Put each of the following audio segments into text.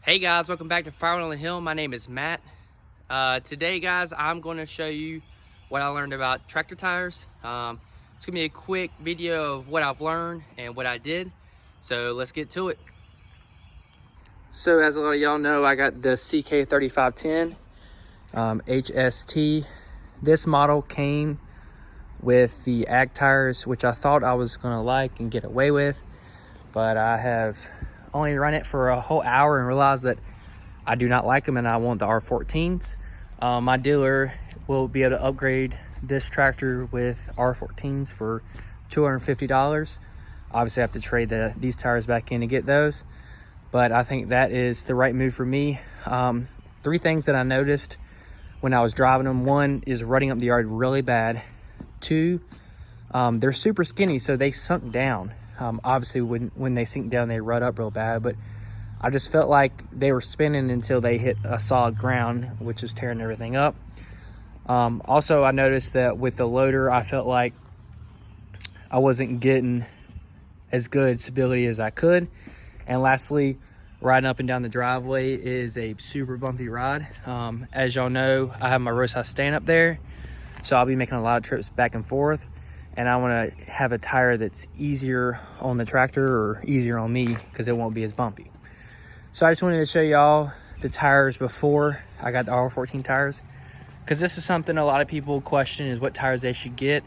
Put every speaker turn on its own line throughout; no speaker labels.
Hey guys, welcome back to Firewood on the Hill. My name is Matt. Today guys, I'm going to show you what I learned about tractor tires. It's going to be a quick video of what I've learned and what I did. So let's get to it. So as a lot of y'all know, I got the CK3510 HST. This model came with the ag tires, which I thought I was going to like and get away with, but I have only run it for a whole hour and realized that I do not like them and I want the R14s. My dealer will be able to upgrade this tractor with R14s for $250. Obviously I have to trade these tires back in to get those, but I think that is the right move for me. Three things that I noticed when I was driving them. One is rutting up the yard really bad. Two, they're super skinny, so they sunk down. Obviously when they sink down, they rut up real bad, but I just felt like they were spinning until they hit a solid ground, which was tearing everything up. Also, I noticed that with the loader, I felt like I wasn't getting as good stability as I could. And lastly, riding up and down the driveway is a super bumpy ride. As y'all know, I have my roadside stand up there, so I'll be making a lot of trips back and forth. And I want to have a tire that's easier on the tractor or easier on me because it won't be as bumpy. So I just wanted to show y'all the tires before I got the R14 tires, because this is something a lot of people question, is what tires they should get.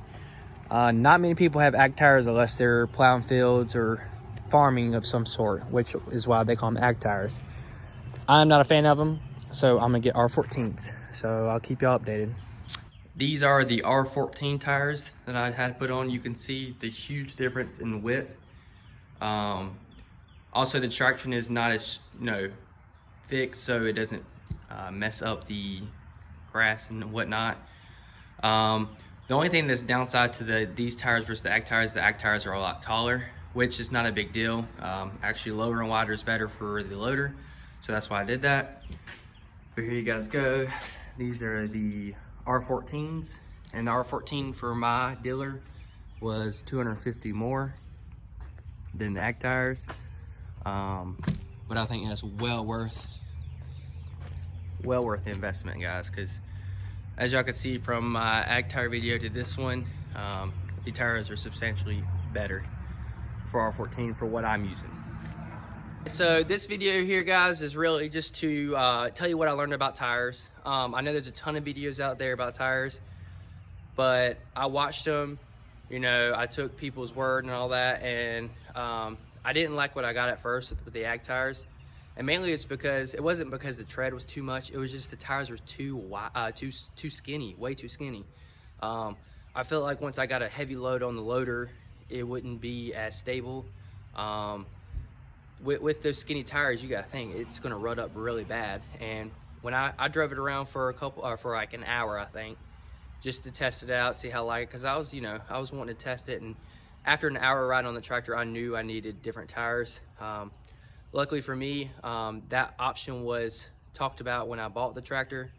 Not many people have ag tires unless they're plowing fields or farming of some sort, which is why they call them ag tires. I'm not a fan of them, so I'm gonna get R14s. So I'll keep y'all updated. These are the R14 tires that I had put on. You can see the huge difference in width. Also, the traction is not as thick, so it doesn't mess up the grass and whatnot. The only thing that's downside to these tires versus the ag tires are a lot taller, which is not a big deal. Actually, lower and wider is better for the loader, so that's why I did that. But here you guys go. These are the R14s, and the R14 for my dealer was $250 more than the ag tires, but I think that's well worth the investment, guys, because as y'all can see from my ag tire video to this one, the tires are substantially better for R14 for what I'm using. So this video here, guys, is really just to tell you what I learned about tires. I know there's a ton of videos out there about tires, but I watched them, I took people's word and all that, and I didn't like what I got at first with the ag tires. And mainly it's because, it wasn't because the tread was too much, it was just the tires were too skinny, way too skinny. I felt like once I got a heavy load on the loader, it wouldn't be as stable. With those skinny tires, you gotta think it's gonna rut up really bad. And when I drove it around for for like an hour, I think, just to test it out, see how I like it, because I was wanting to test it. And after an hour ride on the tractor, I knew I needed different tires. Luckily for me, that option was talked about when I bought the tractor,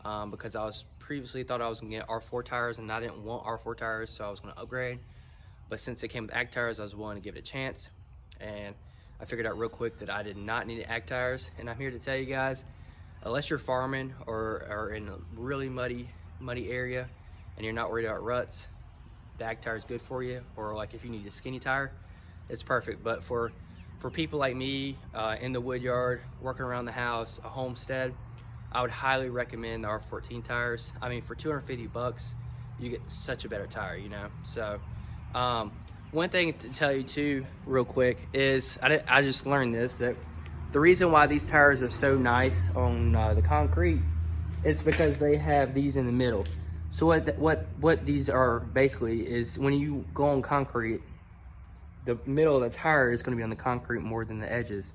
because I was previously thought I was gonna get R4 tires, and I didn't want R4 tires, so I was gonna upgrade. But since it came with ag tires, I was willing to give it a chance, and I figured out real quick that I did not need ag tires. And I'm here to tell you guys, unless you're farming or are in a really muddy area and you're not worried about ruts, the ag tire is good for you. Or like if you need a skinny tire, it's perfect. But for people like me, in the wood yard, working around the house, a homestead, I would highly recommend the R14 tires. I mean, for $250, you get such a better tire, So one thing to tell you too, real quick, is I just learned this, that the reason why these tires are so nice on the concrete is because they have these in the middle. So what these are basically is, when you go on concrete, the middle of the tire is going to be on the concrete more than the edges.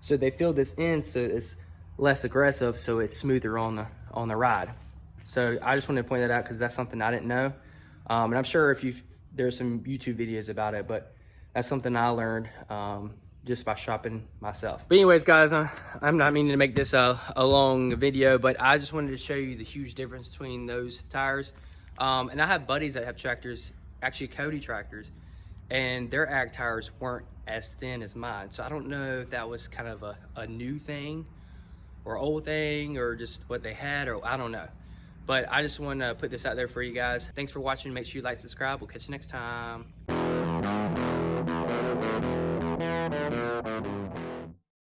So they fill this in so it's less aggressive, so it's smoother on the ride. So I just wanted to point that out because that's something I didn't know. And I'm sure there's some YouTube videos about it, but that's something I learned just by shopping myself. But anyways, guys, I'm not meaning to make this a long video, but I just wanted to show you the huge difference between those tires. And I have buddies that have tractors, actually Cody tractors, and their ag tires weren't as thin as mine. So I don't know if that was kind of a new thing or old thing or just what they had, or I don't know. But I just want to put this out there for you guys. Thanks for watching. Make sure you like, subscribe. We'll catch you next time.